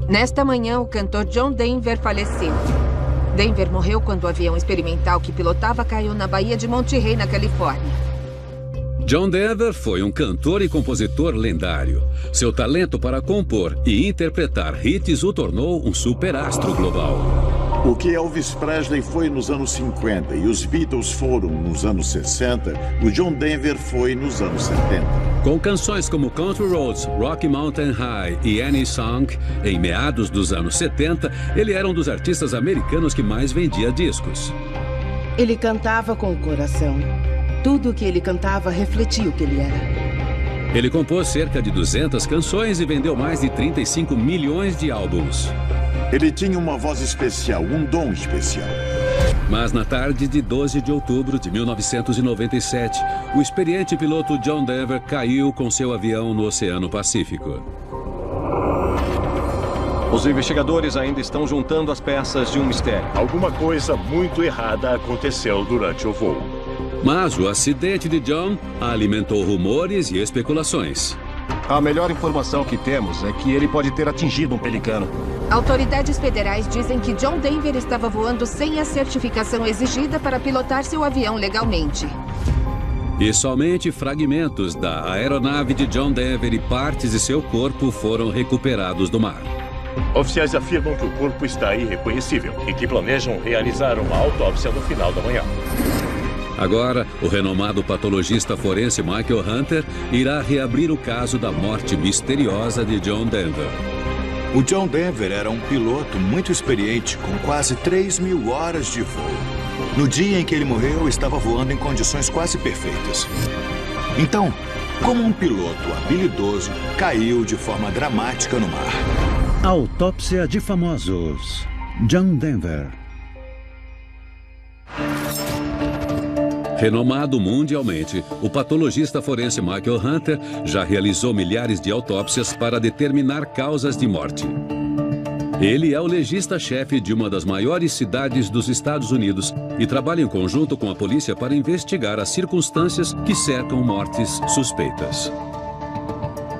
Nesta manhã, o cantor John Denver faleceu. Denver morreu quando o avião experimental que pilotava caiu na Baía de Monterey, na Califórnia. John Denver foi um cantor e compositor lendário. Seu talento para compor e interpretar hits o tornou um superastro global. O que Elvis Presley foi nos anos 50 e os Beatles foram nos anos 60, o John Denver foi nos anos 70. Com canções como Country Roads, Rocky Mountain High e Any Song, em meados dos anos 70, ele era um dos artistas americanos que mais vendia discos. Ele cantava com o coração. Tudo o que ele cantava refletia o que ele era. Ele compôs cerca de 200 canções e vendeu mais de 35 milhões de álbuns. Ele tinha uma voz especial, um dom especial. Mas na tarde de 12 de outubro de 1997, o experiente piloto John Denver caiu com seu avião no Oceano Pacífico. Os investigadores ainda estão juntando as peças de um mistério. Alguma coisa muito errada aconteceu durante o voo. Mas o acidente de John alimentou rumores e especulações. A melhor informação que temos é que ele pode ter atingido um pelicano. Autoridades federais dizem que John Denver estava voando sem a certificação exigida para pilotar seu avião legalmente. E somente fragmentos da aeronave de John Denver e partes de seu corpo foram recuperados do mar. Oficiais afirmam que o corpo está irreconhecível e que planejam realizar uma autópsia no final da manhã. Agora, o renomado patologista forense Michael Hunter irá reabrir o caso da morte misteriosa de John Denver. O John Denver era um piloto muito experiente, com quase 3.000 horas de voo. No dia em que ele morreu, estava voando em condições quase perfeitas. Então, como um piloto habilidoso, caiu de forma dramática no mar. Autópsia de famosos. John Denver. Renomado mundialmente, o patologista forense Michael Hunter já realizou milhares de autópsias para determinar causas de morte. Ele é o legista-chefe de uma das maiores cidades dos Estados Unidos e trabalha em conjunto com a polícia para investigar as circunstâncias que cercam mortes suspeitas.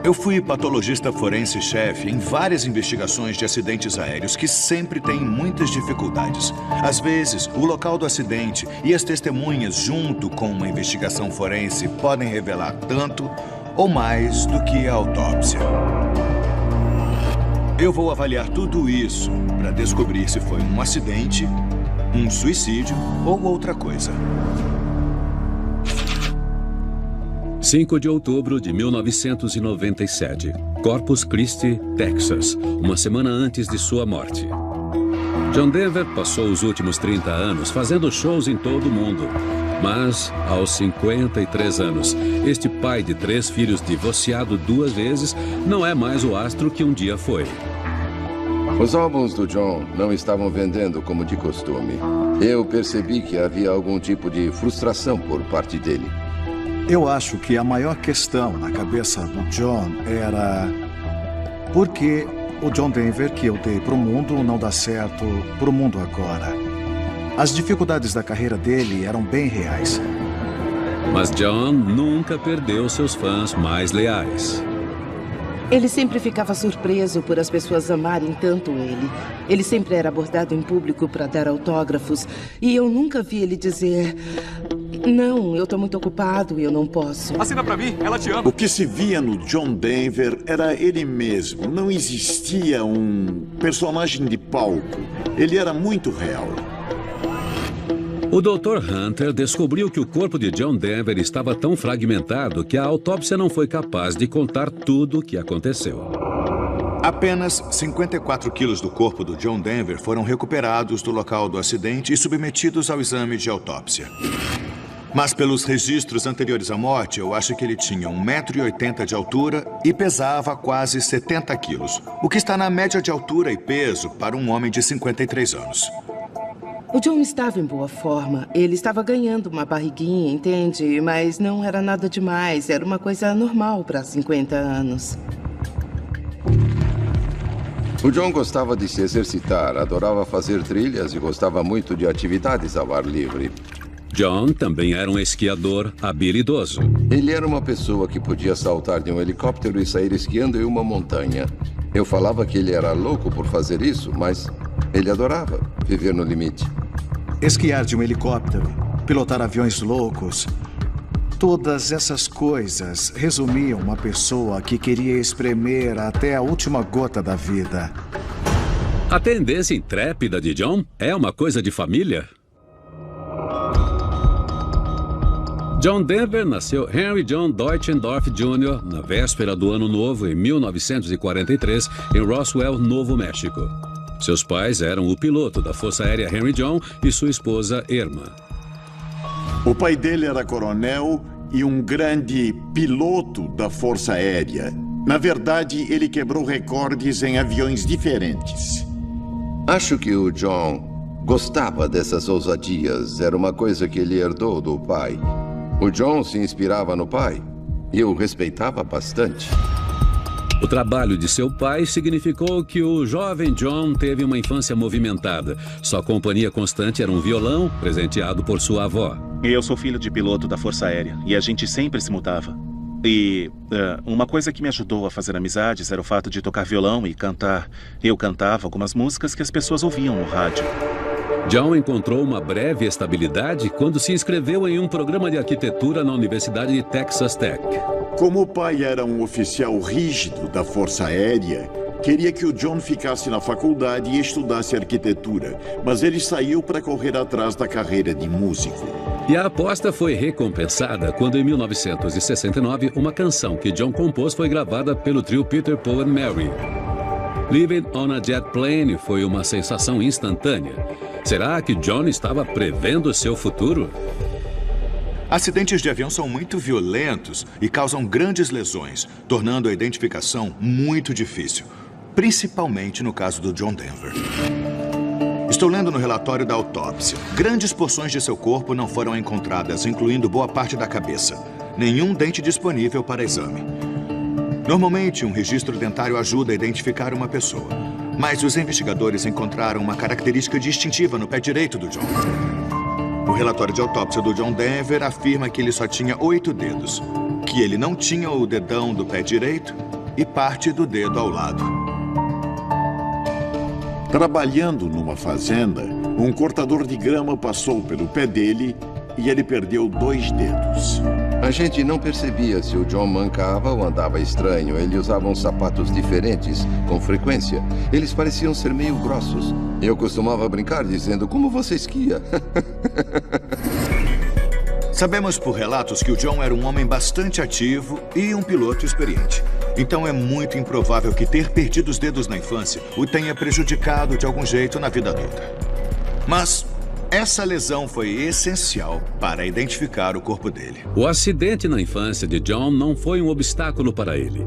Eu fui patologista forense-chefe em várias investigações de acidentes aéreos que sempre têm muitas dificuldades. Às vezes, o local do acidente e as testemunhas junto com uma investigação forense podem revelar tanto ou mais do que a autópsia. Eu vou avaliar tudo isso para descobrir se foi um acidente, um suicídio ou outra coisa. 5 de outubro de 1997, Corpus Christi, Texas, uma semana antes de sua morte. John Denver passou os últimos 30 anos fazendo shows em todo o mundo. Mas, aos 53 anos, este pai de 3 filhos divorciado 2 vezes não é mais o astro que um dia foi. Os álbuns do John não estavam vendendo como de costume. Eu percebi que havia algum tipo de frustração por parte dele. Eu acho que a maior questão na cabeça do John era por que o John Denver que eu dei para o mundo não dá certo para o mundo agora. As dificuldades da carreira dele eram bem reais. Mas John nunca perdeu seus fãs mais leais. Ele sempre ficava surpreso por as pessoas amarem tanto ele. Ele sempre era abordado em público para dar autógrafos e eu nunca vi ele dizer: "Não, eu tô muito ocupado e eu não posso." Assina pra mim, ela te ama. O que se via no John Denver era ele mesmo. Não existia um personagem de palco. Ele era muito real. O Dr. Hunter descobriu que o corpo de John Denver estava tão fragmentado que a autópsia não foi capaz de contar tudo o que aconteceu. Apenas 54 quilos do corpo do John Denver foram recuperados do local do acidente e submetidos ao exame de autópsia. Mas pelos registros anteriores à morte, eu acho que ele tinha 1,80 m de altura e pesava quase 70 quilos, o que está na média de altura e peso para um homem de 53 anos. O John estava em boa forma. Ele estava ganhando uma barriguinha, entende? Mas não era nada demais. Era uma coisa normal para 50 anos. O John gostava de se exercitar, adorava fazer trilhas e gostava muito de atividades ao ar livre. John também era um esquiador habilidoso. Ele era uma pessoa que podia saltar de um helicóptero e sair esquiando em uma montanha. Eu falava que ele era louco por fazer isso, mas ele adorava viver no limite. Esquiar de um helicóptero, pilotar aviões loucos. Todas essas coisas resumiam uma pessoa que queria espremer até a última gota da vida. A tendência intrépida de John é uma coisa de família? John Denver nasceu Henry John Deutschendorf Jr. na véspera do Ano Novo, em 1943, em Roswell, Novo México. Seus pais eram o piloto da Força Aérea Henry John e sua esposa Irma. O pai dele era coronel e um grande piloto da Força Aérea. Na verdade, ele quebrou recordes em aviões diferentes. Acho que o John gostava dessas ousadias. Era uma coisa que ele herdou do pai. O John se inspirava no pai e o respeitava bastante. O trabalho de seu pai significou que o jovem John teve uma infância movimentada. Sua companhia constante era um violão presenteado por sua avó. Eu sou filho de piloto da Força Aérea e a gente sempre se mudava. E uma coisa que me ajudou a fazer amizades era o fato de tocar violão e cantar. Eu cantava algumas músicas que as pessoas ouviam no rádio. John encontrou uma breve estabilidade quando se inscreveu em um programa de arquitetura na Universidade de Texas Tech. Como o pai era um oficial rígido da Força Aérea, queria que o John ficasse na faculdade e estudasse arquitetura, mas ele saiu para correr atrás da carreira de músico. E a aposta foi recompensada quando, em 1969, uma canção que John compôs foi gravada pelo trio Peter, Paul and Mary. Living on a Jet Plane foi uma sensação instantânea. Será que John estava prevendo seu futuro? Acidentes de avião são muito violentos e causam grandes lesões, tornando a identificação muito difícil, principalmente no caso do John Denver. Estou lendo no relatório da autópsia. Grandes porções de seu corpo não foram encontradas, incluindo boa parte da cabeça. Nenhum dente disponível para exame. Normalmente, um registro dentário ajuda a identificar uma pessoa. Mas os investigadores encontraram uma característica distintiva no pé direito do John. O relatório de autópsia do John Denver afirma que ele só tinha 8 dedos, que ele não tinha o dedão do pé direito e parte do dedo ao lado. Trabalhando numa fazenda, um cortador de grama passou pelo pé dele e ele perdeu 2 dedos. A gente não percebia se o John mancava ou andava estranho. Ele usava uns sapatos diferentes com frequência. Eles pareciam ser meio grossos. Eu costumava brincar dizendo, como você esquia? Sabemos por relatos que o John era um homem bastante ativo e um piloto experiente. Então é muito improvável que ter perdido os dedos na infância o tenha prejudicado de algum jeito na vida adulta. Mas essa lesão foi essencial para identificar o corpo dele. O acidente na infância de John não foi um obstáculo para ele.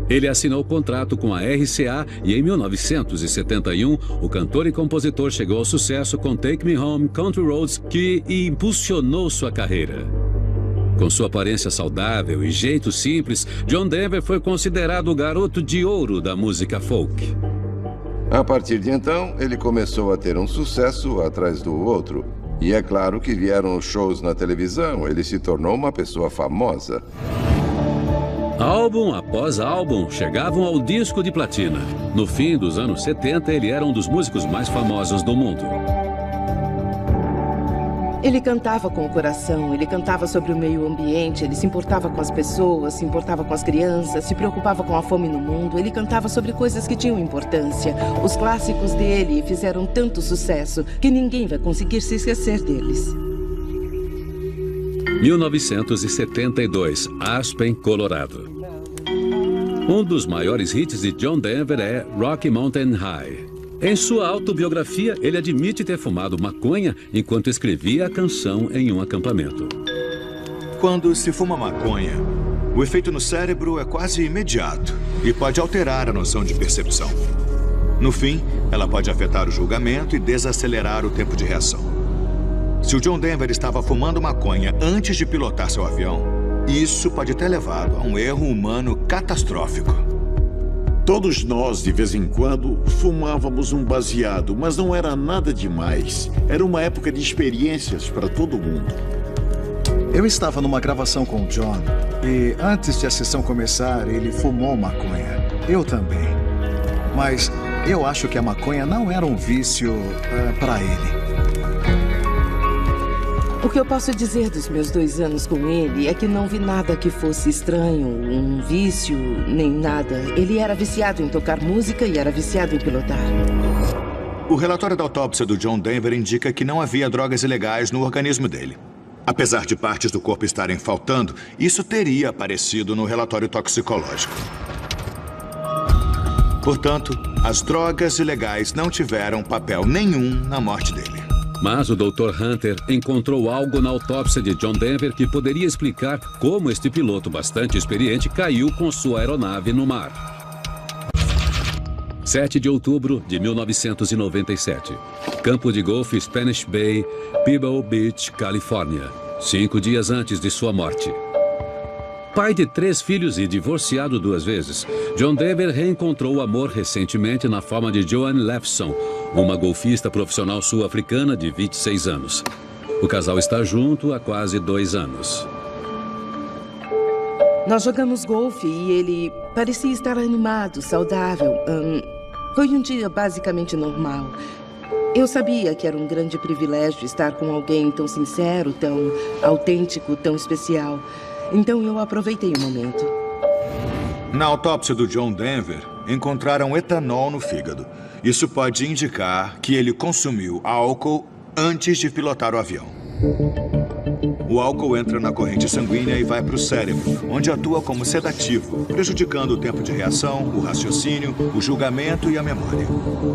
Ele assinou contrato com a RCA e, em 1971, o cantor e compositor chegou ao sucesso com Take Me Home, Country Roads, que impulsionou sua carreira. Com sua aparência saudável e jeito simples, John Denver foi considerado o garoto de ouro da música folk. A partir de então, ele começou a ter um sucesso atrás do outro. E é claro que vieram os shows na televisão, ele se tornou uma pessoa famosa. Álbum após álbum chegavam ao disco de platina. No fim dos anos 70, ele era um dos músicos mais famosos do mundo. Ele cantava com o coração, ele cantava sobre o meio ambiente, ele se importava com as pessoas, se importava com as crianças, se preocupava com a fome no mundo, ele cantava sobre coisas que tinham importância. Os clássicos dele fizeram tanto sucesso que ninguém vai conseguir se esquecer deles. 1972, Aspen, Colorado. Um dos maiores hits de John Denver é Rocky Mountain High. Em sua autobiografia, ele admite ter fumado maconha enquanto escrevia a canção em um acampamento. Quando se fuma maconha, o efeito no cérebro é quase imediato e pode alterar a noção de percepção. No fim, ela pode afetar o julgamento e desacelerar o tempo de reação. Se o John Denver estava fumando maconha antes de pilotar seu avião, isso pode ter levado a um erro humano catastrófico. Todos nós, de vez em quando, fumávamos um baseado, mas não era nada demais. Era uma época de experiências para todo mundo. Eu estava numa gravação com o John e antes de a sessão começar, ele fumou maconha. Eu também. Mas eu acho que a maconha não era um vício para ele. O que eu posso dizer dos meus 2 anos com ele é que não vi nada que fosse estranho, um vício, nem nada. Ele era viciado em tocar música e era viciado em pilotar. O relatório da autópsia do John Denver indica que não havia drogas ilegais no organismo dele. Apesar de partes do corpo estarem faltando, isso teria aparecido no relatório toxicológico. Portanto, as drogas ilegais não tiveram papel nenhum na morte dele. Mas o Dr. Hunter encontrou algo na autópsia de John Denver que poderia explicar como este piloto bastante experiente caiu com sua aeronave no mar. 7 de outubro de 1997. Campo de golfe Spanish Bay, Pebble Beach, Califórnia. 5 dias antes de sua morte. Pai de 3 filhos e divorciado 2 vezes, John Denver reencontrou o amor recentemente na forma de Joanne Lefson, uma golfista profissional sul-africana de 26 anos. O casal está junto há quase 2 anos. Nós jogamos golfe e ele parecia estar animado, saudável. Foi um dia basicamente normal. Eu sabia que era um grande privilégio estar com alguém tão sincero, tão autêntico, tão especial. Então eu aproveitei o momento. Na autópsia do John Denver, encontraram etanol no fígado. Isso pode indicar que ele consumiu álcool antes de pilotar o avião. O álcool entra na corrente sanguínea e vai para o cérebro, onde atua como sedativo, prejudicando o tempo de reação, o raciocínio, o julgamento e a memória.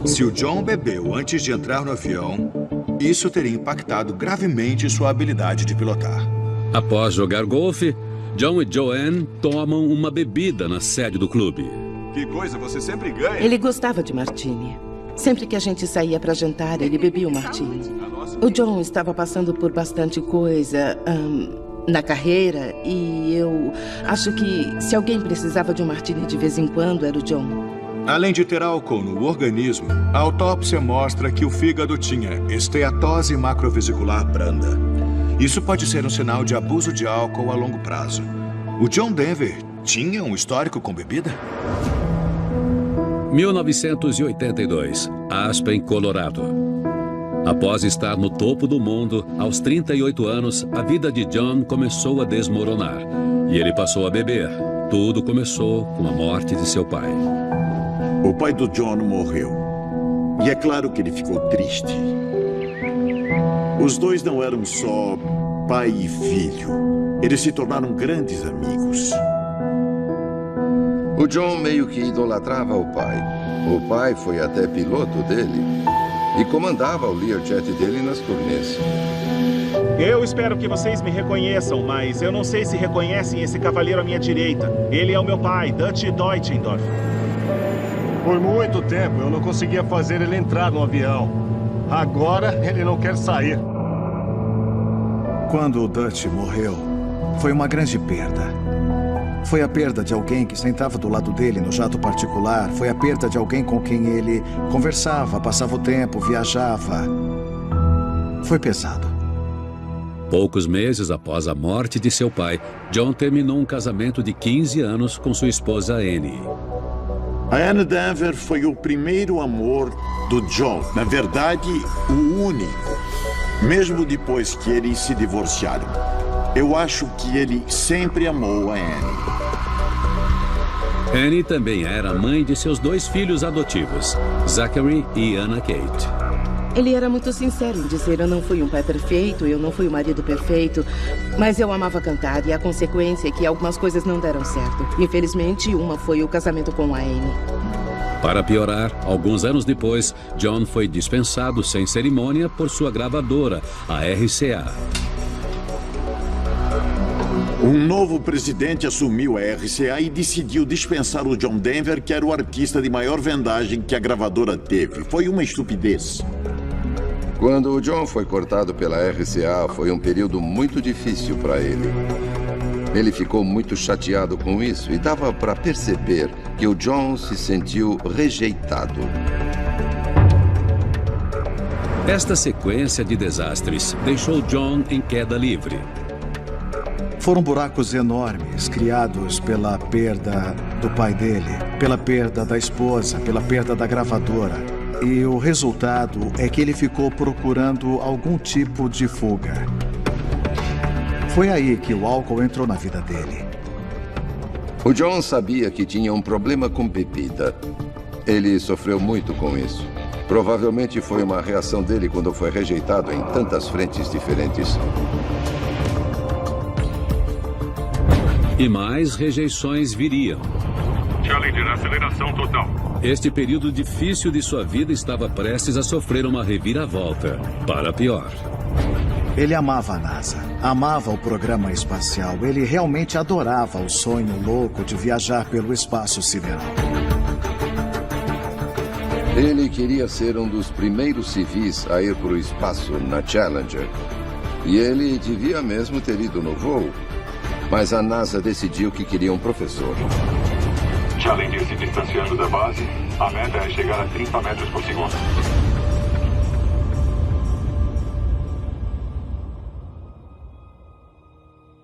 Se o John bebeu antes de entrar no avião, isso teria impactado gravemente sua habilidade de pilotar. Após jogar golfe, John e Joanne tomam uma bebida na sede do clube. Que coisa, você sempre ganha. Ele gostava de martini. Sempre que a gente saía para jantar, ele bebia um martini. O John estava passando por bastante coisa na carreira e eu acho que se alguém precisava de um martini de vez em quando, era o John. Além de ter álcool no organismo, a autópsia mostra que o fígado tinha esteatose macrovesicular branda. Isso pode ser um sinal de abuso de álcool a longo prazo. O John Denver tinha um histórico com bebida? 1982, Aspen, Colorado. Após estar no topo do mundo, aos 38 anos, a vida de John começou a desmoronar. E ele passou a beber. Tudo começou com a morte de seu pai. O pai do John morreu. E é claro que ele ficou triste. Os dois não eram só pai e filho. Eles se tornaram grandes amigos. O John meio que idolatrava o pai. O pai foi até piloto dele e comandava o Learjet dele nas turnês. Eu espero que vocês me reconheçam, mas eu não sei se reconhecem esse cavalheiro à minha direita. Ele é o meu pai, Dutch Deutschendorf. Por muito tempo eu não conseguia fazer ele entrar no avião. Agora ele não quer sair. Quando o Dutch morreu, foi uma grande perda. Foi a perda de alguém que sentava do lado dele no jato particular. Foi a perda de alguém com quem ele conversava, passava o tempo, viajava. Foi pesado. Poucos meses após a morte de seu pai, John terminou um casamento de 15 anos com sua esposa Annie. A Anne Denver foi o primeiro amor do John. Na verdade, o único. Mesmo depois que eles se divorciaram. Eu acho que ele sempre amou a Annie. Annie também era mãe de seus 2 filhos adotivos, Zachary e Anna Kate. Ele era muito sincero em dizer: eu não fui um pai perfeito, eu não fui o marido perfeito, mas eu amava cantar e a consequência é que algumas coisas não deram certo. Infelizmente, uma foi o casamento com a Annie. Para piorar, alguns anos depois, John foi dispensado sem cerimônia por sua gravadora, a RCA. Um novo presidente assumiu a RCA e decidiu dispensar o John Denver, que era o artista de maior vendagem que a gravadora teve. Foi uma estupidez. Quando o John foi cortado pela RCA, foi um período muito difícil para ele. Ele ficou muito chateado com isso e dava para perceber que o John se sentiu rejeitado. Esta sequência de desastres deixou John em queda livre. Foram buracos enormes criados pela perda do pai dele, pela perda da esposa, pela perda da gravadora. E o resultado é que ele ficou procurando algum tipo de fuga. Foi aí que o álcool entrou na vida dele. O John sabia que tinha um problema com bebida. Ele sofreu muito com isso. Provavelmente foi uma reação dele quando foi rejeitado em tantas frentes diferentes. E mais rejeições viriam. Challenger, aceleração total. Este período difícil de sua vida estava prestes a sofrer uma reviravolta, para pior. Ele amava a NASA, amava o programa espacial. Ele realmente adorava o sonho louco de viajar pelo espaço sideral. Ele queria ser um dos primeiros civis a ir para o espaço na Challenger. E ele devia mesmo ter ido no voo. Mas a NASA decidiu que queria um professor. Challenger se distanciando da base. A meta é chegar a 30 metros por segundo.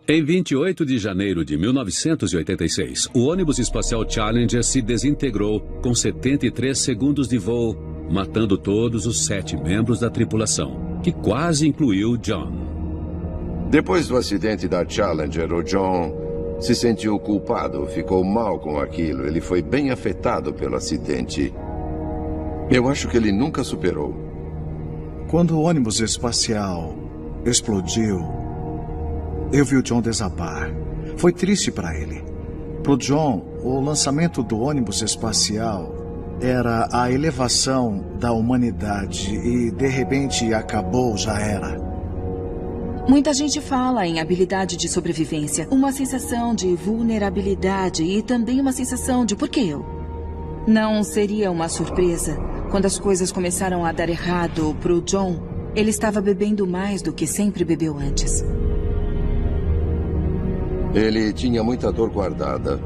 Em 28 de janeiro de 1986, o ônibus espacial Challenger se desintegrou com 73 segundos de voo, matando todos os 7 membros da tripulação, que quase incluiu John. Depois do acidente da Challenger, o John se sentiu culpado, ficou mal com aquilo. Ele foi bem afetado pelo acidente. Eu acho que ele nunca superou. Quando o ônibus espacial explodiu, eu vi o John desabar. Foi triste para ele. Para o John, o lançamento do ônibus espacial era a elevação da humanidade e, de repente, acabou, já era. Muita gente fala em habilidade de sobrevivência, uma sensação de vulnerabilidade e também uma sensação de por que eu? Não seria uma surpresa quando as coisas começaram a dar errado para o John. Ele estava bebendo mais do que sempre bebeu antes. Ele tinha muita dor guardada,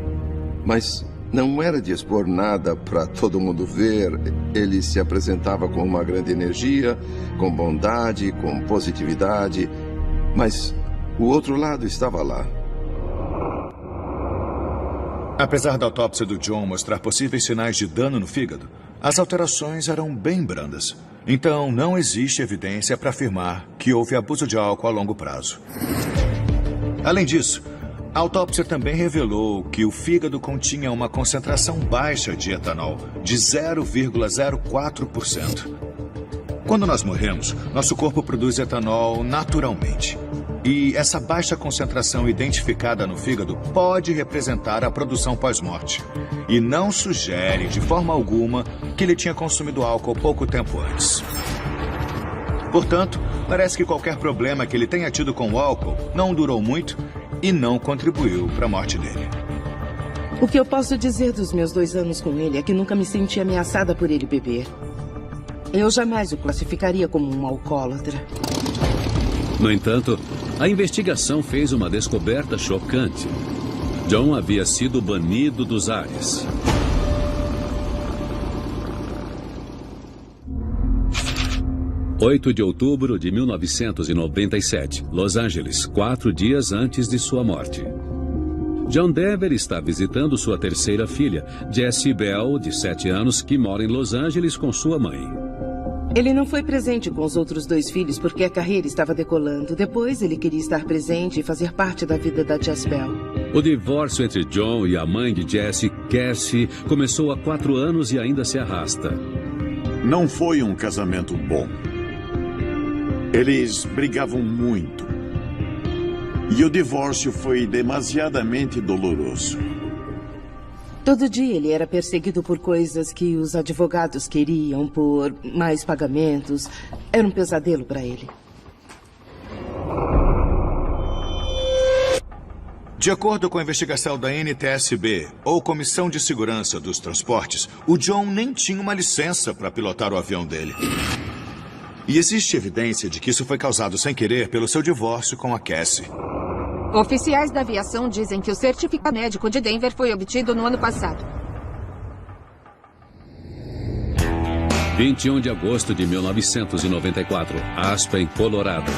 mas não era de expor nada para todo mundo ver. Ele se apresentava com uma grande energia, com bondade, com positividade. Mas o outro lado estava lá. Apesar da autópsia do John mostrar possíveis sinais de dano no fígado, as alterações eram bem brandas. Então, não existe evidência para afirmar que houve abuso de álcool a longo prazo. Além disso, a autópsia também revelou que o fígado continha uma concentração baixa de etanol, de 0,04%. Quando nós morremos, nosso corpo produz etanol naturalmente. E essa baixa concentração identificada no fígado pode representar a produção pós-morte. E não sugere, de forma alguma, que ele tinha consumido álcool pouco tempo antes. Portanto, parece que qualquer problema que ele tenha tido com o álcool não durou muito e não contribuiu para a morte dele. O que eu posso dizer dos meus 2 anos com ele é que nunca me senti ameaçada por ele beber. Eu jamais o classificaria como um alcoólatra. No entanto, a investigação fez uma descoberta chocante. John havia sido banido dos ares. – 8 de outubro de 1997, Los Angeles, 4 dias antes de sua morte. John Denver está visitando sua terceira filha, Jessie Bell, de 7 anos, que mora em Los Angeles com sua mãe. Ele não foi presente com os outros 2 filhos porque a carreira estava decolando. Depois, ele queria estar presente e fazer parte da vida da Jessie Bell. O divórcio entre John e a mãe de Jessie, Cassie, começou há 4 anos e ainda se arrasta. Não foi um casamento bom. Eles brigavam muito. E o divórcio foi demasiadamente doloroso. Todo dia ele era perseguido por coisas que os advogados queriam, por mais pagamentos. Era um pesadelo para ele. De acordo com a investigação da NTSB, ou Comissão de Segurança dos Transportes, o John nem tinha uma licença para pilotar o avião dele. E existe evidência de que isso foi causado sem querer pelo seu divórcio com a Cassie. Oficiais da aviação dizem que o certificado médico de Denver foi obtido no ano passado. 21 de agosto de 1994, Aspen, Colorado.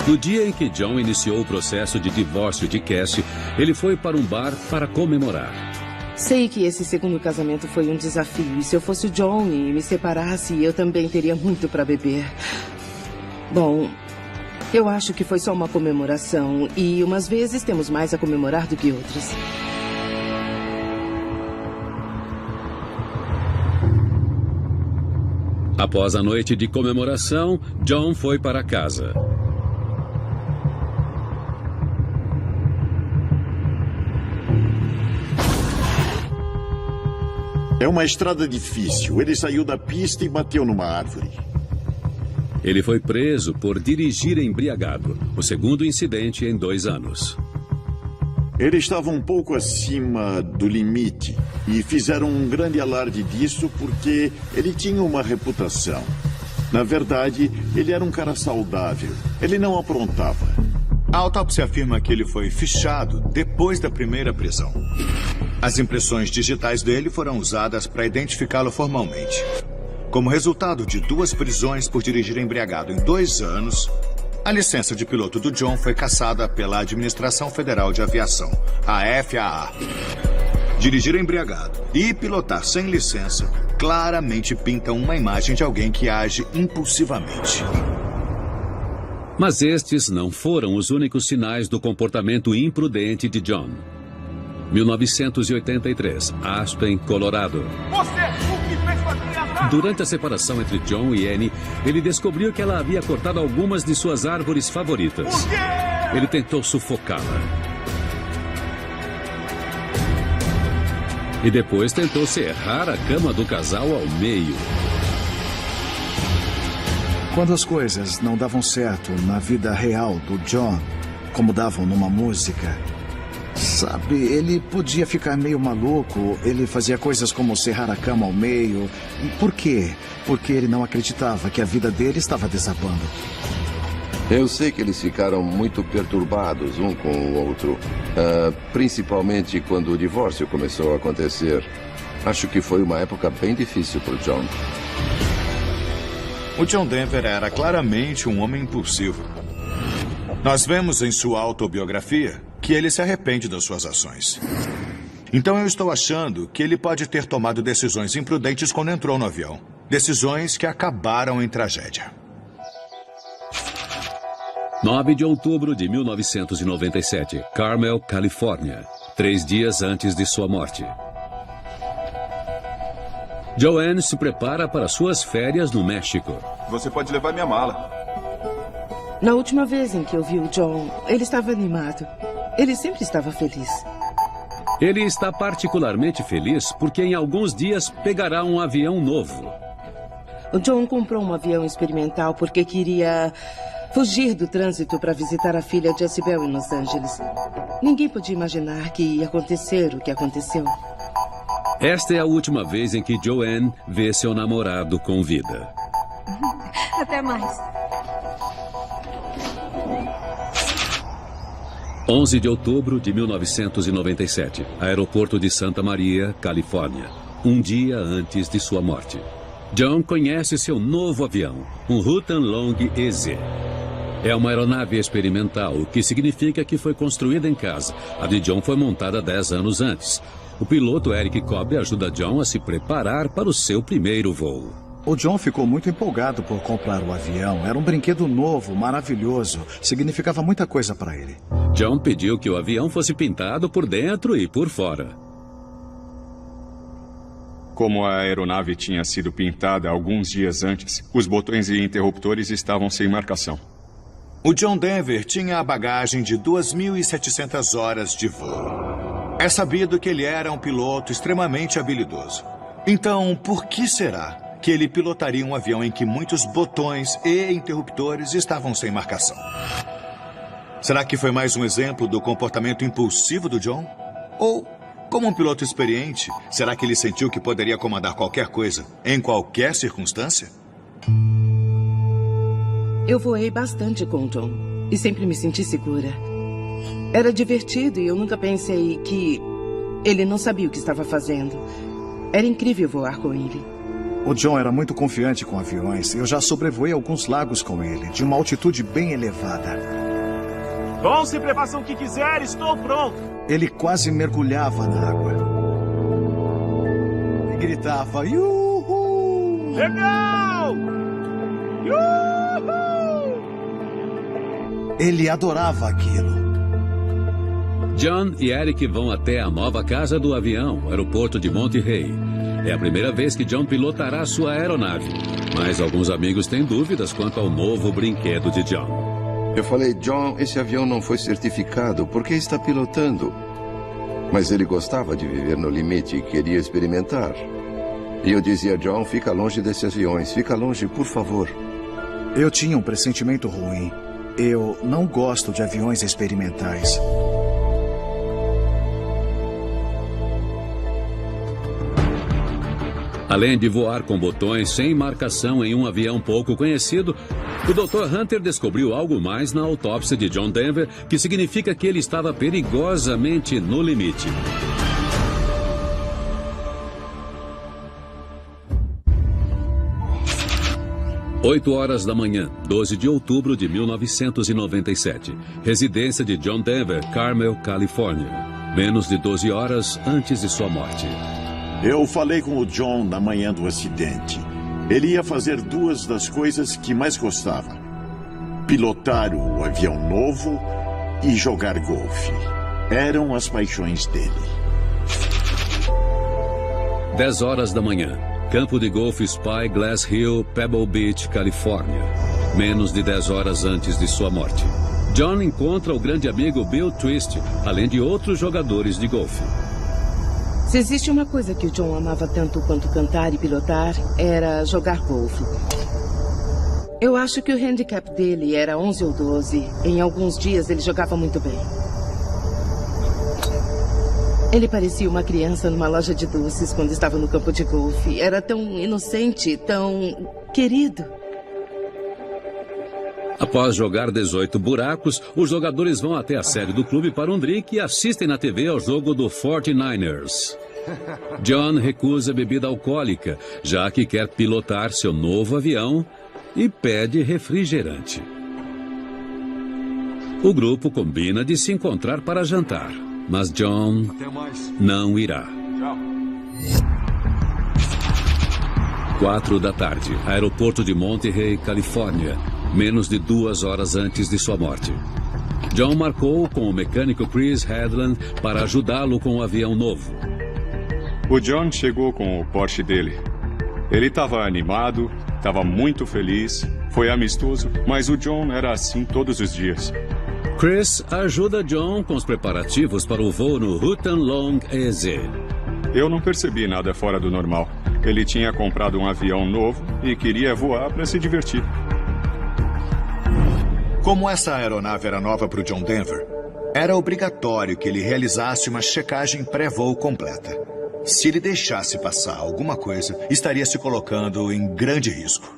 No dia em que John iniciou o processo de divórcio de Cassie, ele foi para um bar para comemorar. Sei que esse segundo casamento foi um desafio. E se eu fosse o John e me separasse, eu também teria muito para beber. Bom, eu acho que foi só uma comemoração. E umas vezes temos mais a comemorar do que outras. Após a noite de comemoração, John foi para casa. É uma estrada difícil. Ele saiu da pista e bateu numa árvore. Ele foi preso por dirigir embriagado, o segundo incidente em 2 anos. Ele estava um pouco acima do limite e fizeram um grande alarde disso porque ele tinha uma reputação. Na verdade, ele era um cara saudável. Ele não aprontava. A autópsia afirma que ele foi fichado depois da primeira prisão. As impressões digitais dele foram usadas para identificá-lo formalmente. Como resultado de 2 prisões por dirigir embriagado em 2 anos, a licença de piloto do John foi cassada pela Administração Federal de Aviação, a FAA. Dirigir embriagado e pilotar sem licença claramente pintam uma imagem de alguém que age impulsivamente. Mas estes não foram os únicos sinais do comportamento imprudente de John. 1983, Aspen, Colorado. Durante a separação entre John e Annie, ele descobriu que ela havia cortado algumas de suas árvores favoritas. Ele tentou sufocá-la. E depois tentou serrar a cama do casal ao meio. Quando as coisas não davam certo na vida real do John, como davam numa música, sabe, ele podia ficar meio maluco. Ele fazia coisas como serrar a cama ao meio. Por quê? Porque ele não acreditava que a vida dele estava desabando. Eu sei que eles ficaram muito perturbados um com o outro. Principalmente quando o divórcio começou a acontecer. Acho que foi uma época bem difícil para o John. O John Denver era claramente um homem impulsivo. Nós vemos em sua autobiografia que ele se arrepende das suas ações. Então eu estou achando que ele pode ter tomado decisões imprudentes quando entrou no avião. Decisões que acabaram em tragédia. 9 de outubro de 1997, Carmel, Califórnia. 3 dias antes de sua morte. Joanne se prepara para suas férias no México. Você pode levar minha mala. Na última vez em que eu vi o John, ele estava animado. Ele sempre estava feliz. Ele está particularmente feliz porque em alguns dias pegará um avião novo. O John comprou um avião experimental porque queria fugir do trânsito para visitar a filha Jezebel em Los Angeles. Ninguém podia imaginar que ia acontecer o que aconteceu. Esta é a última vez em que Joanne vê seu namorado com vida. Até mais. 11 de outubro de 1997, aeroporto de Santa Maria, Califórnia. Um dia antes de sua morte. John conhece seu novo avião, um Rutan Long EZ. É uma aeronave experimental, o que significa que foi construída em casa. A de John foi montada 10 anos antes. O piloto Eric Cobb ajuda John a se preparar para o seu primeiro voo. O John ficou muito empolgado por comprar o avião. Era um brinquedo novo, maravilhoso. Significava muita coisa para ele. John pediu que o avião fosse pintado por dentro e por fora. Como a aeronave tinha sido pintada alguns dias antes, os botões e interruptores estavam sem marcação. O John Denver tinha a bagagem de 2.700 horas de voo. É sabido que ele era um piloto extremamente habilidoso. Então, por que será que ele pilotaria um avião em que muitos botões e interruptores estavam sem marcação? Será que foi mais um exemplo do comportamento impulsivo do John? Ou, como um piloto experiente, será que ele sentiu que poderia comandar qualquer coisa, em qualquer circunstância? Eu voei bastante com o John e sempre me senti segura. Era divertido e eu nunca pensei que ele não sabia o que estava fazendo. Era incrível voar com ele. O John era muito confiante com aviões. Eu já sobrevoei alguns lagos com ele, de uma altitude bem elevada. Bom, se façam o que quiser, estou pronto. Ele quase mergulhava na água. gritava, "Yuhu!" Legal! Yuhu! Ele adorava aquilo. John e Eric vão até a nova casa do avião, aeroporto de Monterey. É a primeira vez que John pilotará sua aeronave, mas alguns amigos têm dúvidas quanto ao novo brinquedo de John. Eu falei, John, esse avião não foi certificado, por que está pilotando? Mas ele gostava de viver no limite e queria experimentar. E eu dizia, John, fica longe desses aviões, fica longe, por favor. Eu tinha um pressentimento ruim. Eu não gosto de aviões experimentais. Além de voar com botões sem marcação em um avião pouco conhecido, o Dr. Hunter descobriu algo mais na autópsia de John Denver, que significa que ele estava perigosamente no limite. Oito horas da manhã, 12 de outubro de 1997. Residência de John Denver, Carmel, Califórnia. Menos de 12 horas antes de sua morte. Eu falei com o John na manhã do acidente. Ele ia fazer duas das coisas que mais gostava: pilotar o avião novo e jogar golfe. Eram as paixões dele. 10 horas da manhã. Campo de golfe Spy Glass Hill, Pebble Beach, Califórnia. Menos de 10 horas antes de sua morte. John encontra o grande amigo Bill Twist, além de outros jogadores de golfe. Se existe uma coisa que o John amava tanto quanto cantar e pilotar, era jogar golfe. Eu acho que o handicap dele era 11 ou 12. Em alguns dias ele jogava muito bem. Ele parecia uma criança numa loja de doces quando estava no campo de golfe. Era tão inocente, tão querido. Após jogar 18 buracos, os jogadores vão até a sede do clube para um drink e assistem na TV ao jogo do 49ers. John recusa bebida alcoólica, já que quer pilotar seu novo avião, e pede refrigerante. O grupo combina de se encontrar para jantar, mas John não irá. 4 da tarde, aeroporto de Monterey, Califórnia. Menos de 2 horas antes de sua morte. John marcou com o mecânico Chris Hedlund para ajudá-lo com o avião novo. O John chegou com o Porsche dele. Ele estava animado, estava muito feliz, foi amistoso, mas o John era assim todos os dias. Chris ajuda John com os preparativos para o voo no Houghton Long EZ. Eu não percebi nada fora do normal. Ele tinha comprado um avião novo e queria voar para se divertir. Como essa aeronave era nova para o John Denver, era obrigatório que ele realizasse uma checagem pré-voo completa. Se ele deixasse passar alguma coisa, estaria se colocando em grande risco.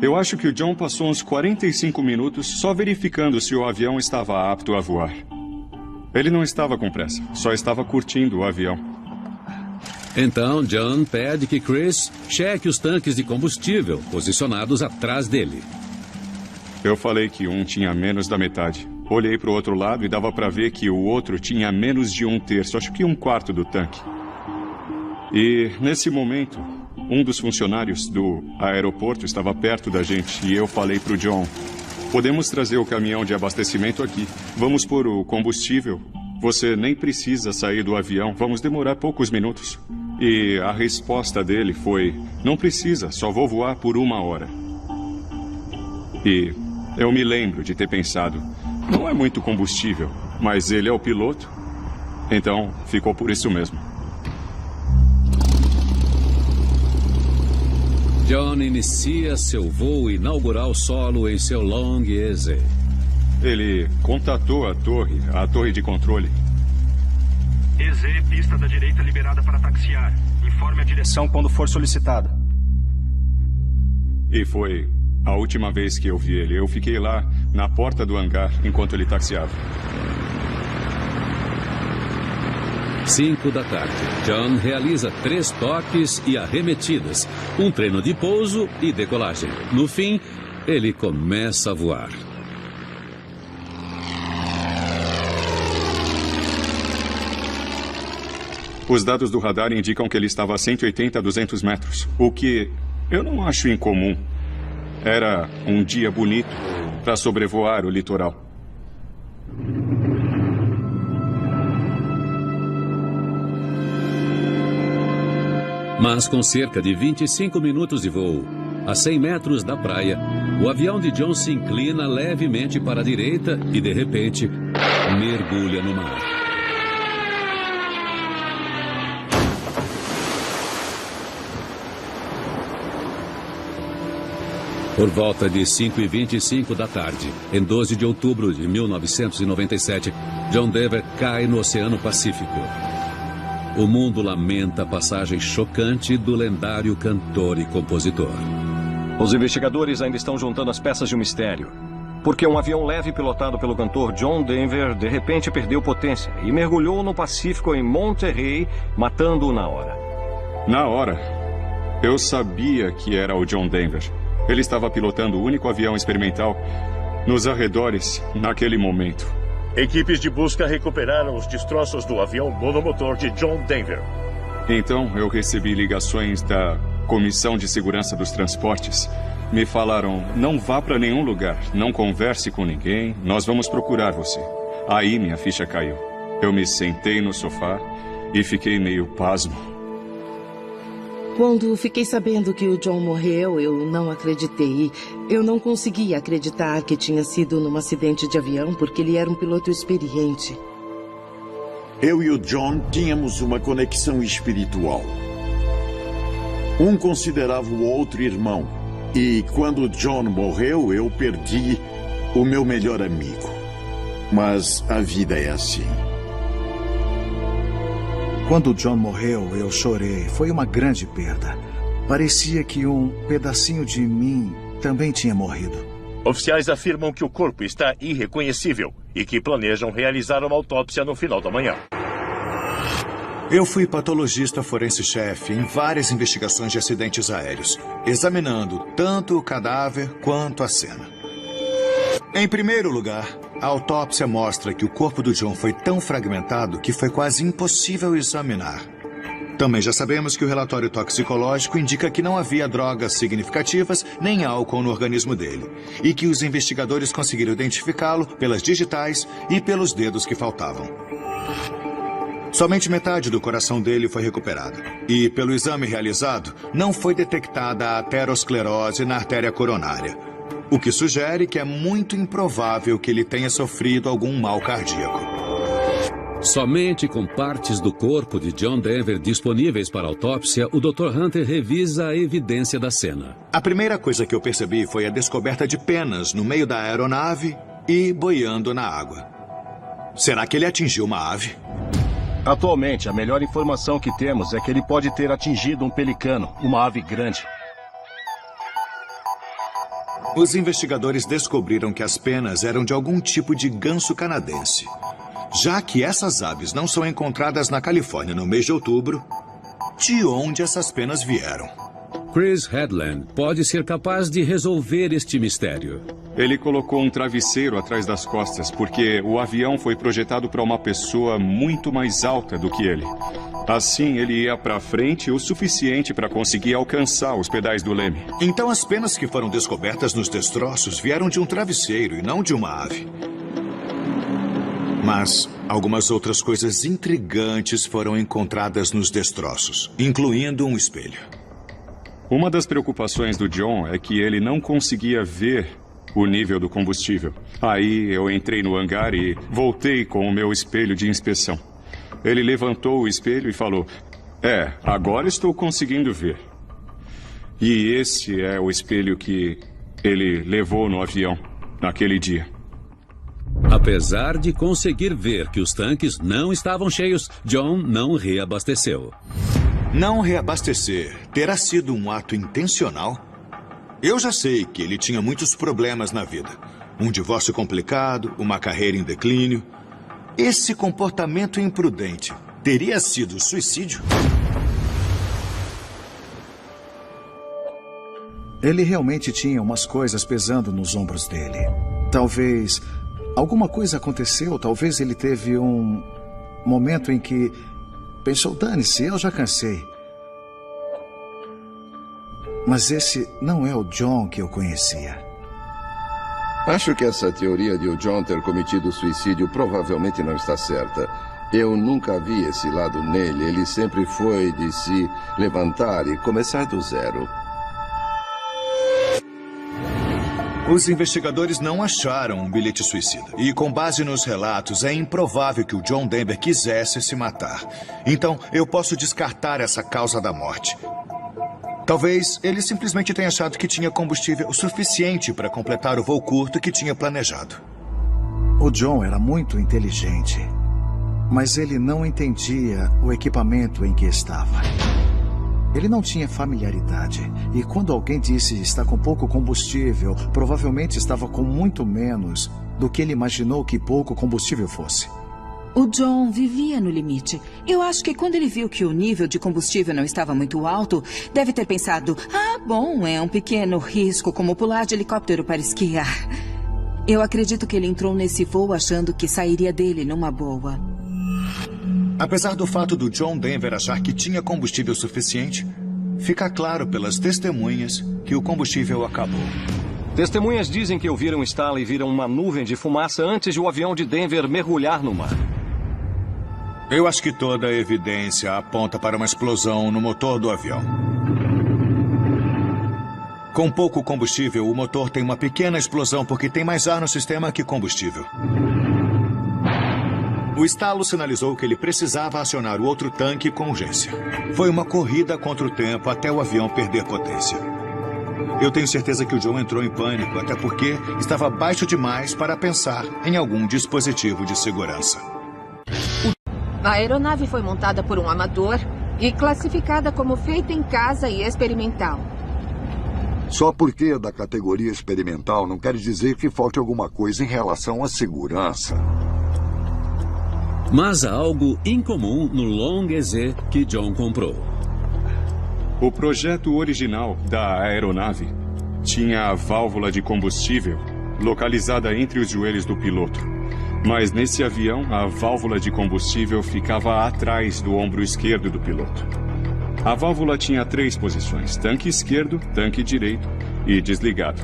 Eu acho que o John passou uns 45 minutos só verificando se o avião estava apto a voar. Ele não estava com pressa, só estava curtindo o avião. Então, John pede que Chris cheque os tanques de combustível posicionados atrás dele. Eu falei que um tinha menos da metade. Olhei para o outro lado e dava para ver que o outro tinha menos de 1/3, acho que 1/4 do tanque. E, nesse momento, um dos funcionários do aeroporto estava perto da gente e eu falei para o John, podemos trazer o caminhão de abastecimento aqui. Vamos pôr o combustível. Você nem precisa sair do avião, vamos demorar poucos minutos. E a resposta dele foi, não precisa, só vou voar por 1 hora. E eu me lembro de ter pensado, não é muito combustível, mas ele é o piloto, então ficou por isso mesmo. John inicia seu voo inaugural solo em seu Long EZ. Ele contatou a torre de controle. EZ, pista da direita liberada para taxiar. Informe a direção quando for solicitada. E foi a última vez que eu vi ele. Eu fiquei lá na porta do hangar enquanto ele taxiava. 5 da tarde. John realiza 3 toques e arremetidas, um treino de pouso e decolagem. No fim, ele começa a voar. Os dados do radar indicam que ele estava a 180 a 200 metros, o que eu não acho incomum. Era um dia bonito para sobrevoar o litoral. Mas com cerca de 25 minutos de voo, a 100 metros da praia, o avião de John se inclina levemente para a direita e, de repente, mergulha no mar. Por volta de 5h25 da tarde, em 12 de outubro de 1997, John Denver cai no Oceano Pacífico. O mundo lamenta a passagem chocante do lendário cantor e compositor. Os investigadores ainda estão juntando as peças de um mistério. Porque um avião leve pilotado pelo cantor John Denver de repente perdeu potência e mergulhou no Pacífico em Monterey, matando-o na hora. Na hora, eu sabia que era o John Denver. Ele estava pilotando o único avião experimental nos arredores naquele momento. Equipes de busca recuperaram os destroços do avião monomotor de John Denver. Então, eu recebi ligações da Comissão de Segurança dos Transportes. Me falaram, não vá para nenhum lugar, não converse com ninguém, nós vamos procurar você. Aí minha ficha caiu. Eu me sentei no sofá e fiquei meio pasmo. Quando fiquei sabendo que o John morreu, eu não acreditei. Eu não conseguia acreditar que tinha sido num acidente de avião, porque ele era um piloto experiente. Eu e o John tínhamos uma conexão espiritual. Um considerava o outro irmão. E quando o John morreu, eu perdi o meu melhor amigo. Mas a vida é assim. Quando o John morreu, eu chorei. Foi uma grande perda. Parecia que um pedacinho de mim também tinha morrido. Oficiais afirmam que o corpo está irreconhecível e que planejam realizar uma autópsia no final da manhã. Eu fui patologista forense-chefe em várias investigações de acidentes aéreos, examinando tanto o cadáver quanto a cena. Em primeiro lugar, a autópsia mostra que o corpo do John foi tão fragmentado que foi quase impossível examinar. Também já sabemos que o relatório toxicológico indica que não havia drogas significativas nem álcool no organismo dele, e que os investigadores conseguiram identificá-lo pelas digitais e pelos dedos que faltavam. Somente metade do coração dele foi recuperada. E, pelo exame realizado, não foi detectada a aterosclerose na artéria coronária, o que sugere que é muito improvável que ele tenha sofrido algum mal cardíaco. Somente com partes do corpo de John Denver disponíveis para autópsia, o Dr. Hunter revisa a evidência da cena. A primeira coisa que eu percebi foi a descoberta de penas no meio da aeronave e boiando na água. Será que ele atingiu uma ave? Atualmente, a melhor informação que temos é que ele pode ter atingido um pelicano, uma ave grande. Os investigadores descobriram que as penas eram de algum tipo de ganso canadense. Já que essas aves não são encontradas na Califórnia no mês de outubro, de onde essas penas vieram? Chris Headland pode ser capaz de resolver este mistério. Ele colocou um travesseiro atrás das costas, porque o avião foi projetado para uma pessoa muito mais alta do que ele. Assim, ele ia para frente o suficiente para conseguir alcançar os pedais do leme. Então as penas que foram descobertas nos destroços vieram de um travesseiro e não de uma ave. Mas algumas outras coisas intrigantes foram encontradas nos destroços, incluindo um espelho. Uma das preocupações do John é que ele não conseguia ver o nível do combustível. Aí eu entrei no hangar e voltei com o meu espelho de inspeção. Ele levantou o espelho e falou: agora estou conseguindo ver. E esse é o espelho que ele levou no avião naquele dia. Apesar de conseguir ver que os tanques não estavam cheios, John não reabasteceu. Não reabastecer terá sido um ato intencional? Eu já sei que ele tinha muitos problemas na vida. Um divórcio complicado, uma carreira em declínio. Esse comportamento imprudente teria sido suicídio? Ele realmente tinha umas coisas pesando nos ombros dele. Talvez alguma coisa aconteceu, talvez ele teve um momento em que pensou, dane-se, eu já cansei. Mas esse não é o John que eu conhecia. Acho que essa teoria de o John ter cometido suicídio provavelmente não está certa. Eu nunca vi esse lado nele. Ele sempre foi de se levantar e começar do zero. Os investigadores não acharam um bilhete suicida. E com base nos relatos, é improvável que o John Denver quisesse se matar. Então, eu posso descartar essa causa da morte. Talvez ele simplesmente tenha achado que tinha combustível o suficiente para completar o voo curto que tinha planejado. O John era muito inteligente, mas ele não entendia o equipamento em que estava. Ele não tinha familiaridade, e quando alguém disse está com pouco combustível, provavelmente estava com muito menos do que ele imaginou que pouco combustível fosse. O John vivia no limite. Eu acho que quando ele viu que o nível de combustível não estava muito alto, deve ter pensado, bom, é um pequeno risco como pular de helicóptero para esquiar. Eu acredito que ele entrou nesse voo achando que sairia dele numa boa. Apesar do fato do John Denver achar que tinha combustível suficiente, fica claro pelas testemunhas que o combustível acabou. Testemunhas dizem que ouviram um estalo e viram uma nuvem de fumaça antes de o avião de Denver mergulhar no mar. Eu acho que toda a evidência aponta para uma explosão no motor do avião. Com pouco combustível, o motor tem uma pequena explosão porque tem mais ar no sistema que combustível. O estalo sinalizou que ele precisava acionar o outro tanque com urgência. Foi uma corrida contra o tempo até o avião perder potência. Eu tenho certeza que o John entrou em pânico, até porque estava baixo demais para pensar em algum dispositivo de segurança. A aeronave foi montada por um amador e classificada como feita em casa e experimental. Só porque é da categoria experimental não quer dizer que falte alguma coisa em relação à segurança. Mas há algo incomum no Long EZ que John comprou. O projeto original da aeronave tinha a válvula de combustível localizada entre os joelhos do piloto. Mas nesse avião, a válvula de combustível ficava atrás do ombro esquerdo do piloto. A válvula tinha 3 posições: tanque esquerdo, tanque direito e desligado.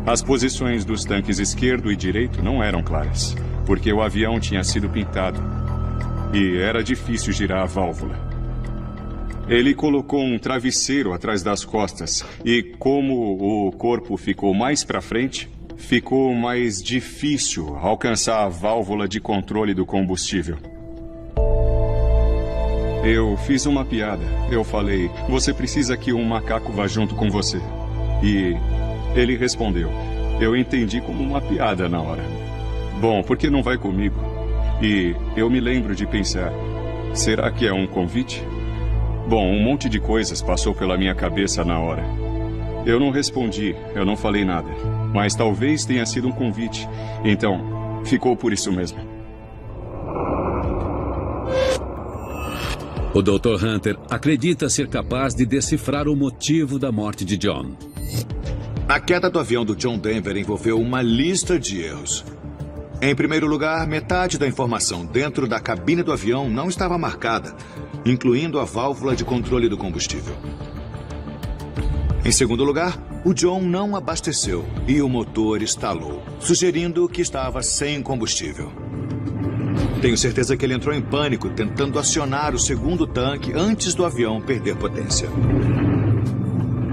As posições dos tanques esquerdo e direito não eram claras, porque o avião tinha sido pintado e era difícil girar a válvula. Ele colocou um travesseiro atrás das costas e, como o corpo ficou mais para frente, ficou mais difícil alcançar a válvula de controle do combustível. Eu fiz uma piada. Eu falei, você precisa que um macaco vá junto com você. E ele respondeu, eu entendi como uma piada na hora. Bom, por que não vai comigo? E eu me lembro de pensar, será que é um convite? Bom, um monte de coisas passou pela minha cabeça na hora. Eu não respondi, eu não falei nada. Mas talvez tenha sido um convite. Então, ficou por isso mesmo. O Dr. Hunter acredita ser capaz de decifrar o motivo da morte de John. A queda do avião do John Denver envolveu uma lista de erros. Em primeiro lugar, metade da informação dentro da cabine do avião não estava marcada, incluindo a válvula de controle do combustível. Em segundo lugar, o John não abasteceu e o motor estalou, sugerindo que estava sem combustível. Tenho certeza que ele entrou em pânico tentando acionar o segundo tanque antes do avião perder potência.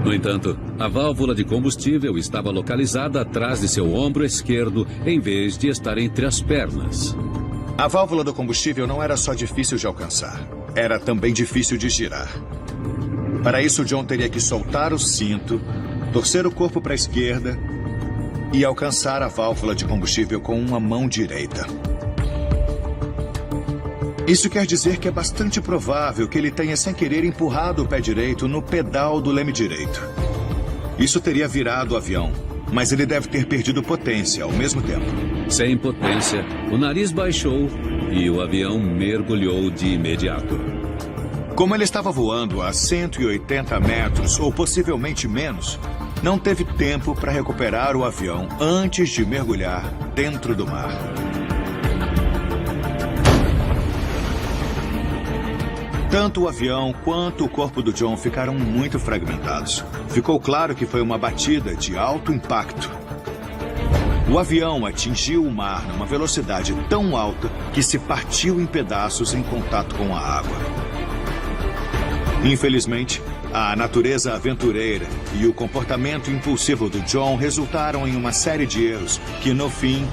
No entanto, a válvula de combustível estava localizada atrás de seu ombro esquerdo, em vez de estar entre as pernas. A válvula do combustível não era só difícil de alcançar, era também difícil de girar. Para isso, John teria que soltar o cinto, torcer o corpo para a esquerda e alcançar a válvula de combustível com uma mão direita. Isso quer dizer que é bastante provável que ele tenha, sem querer, empurrado o pé direito no pedal do leme direito. Isso teria virado o avião, mas ele deve ter perdido potência ao mesmo tempo. Sem potência, o nariz baixou e o avião mergulhou de imediato. Como ele estava voando a 180 metros, ou possivelmente menos, não teve tempo para recuperar o avião antes de mergulhar dentro do mar. Tanto o avião quanto o corpo do John ficaram muito fragmentados. Ficou claro que foi uma batida de alto impacto. O avião atingiu o mar numa velocidade tão alta que se partiu em pedaços em contato com a água. Infelizmente, a natureza aventureira e o comportamento impulsivo do John resultaram em uma série de erros que, no fim,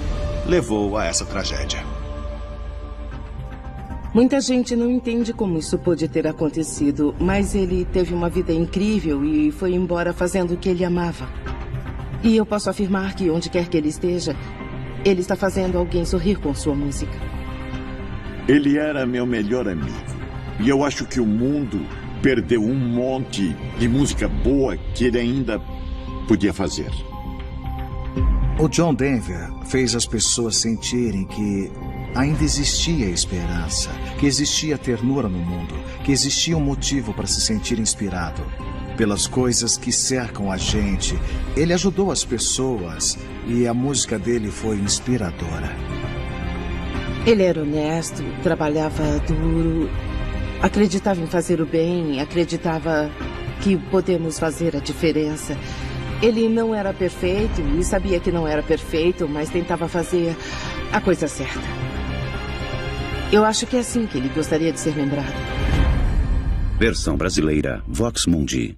levou a essa tragédia. Muita gente não entende como isso pôde ter acontecido, mas ele teve uma vida incrível e foi embora fazendo o que ele amava. E eu posso afirmar que, onde quer que ele esteja, ele está fazendo alguém sorrir com sua música. Ele era meu melhor amigo. E eu acho que o mundo perdeu um monte de música boa que ele ainda podia fazer. O John Denver fez as pessoas sentirem que ainda existia esperança, que existia ternura no mundo, que existia um motivo para se sentir inspirado pelas coisas que cercam a gente. Ele ajudou as pessoas e a música dele foi inspiradora. Ele era honesto, trabalhava duro, acreditava em fazer o bem, acreditava que podemos fazer a diferença. Ele não era perfeito e sabia que não era perfeito, mas tentava fazer a coisa certa. Eu acho que é assim que ele gostaria de ser lembrado. Versão brasileira, Vox Mundi.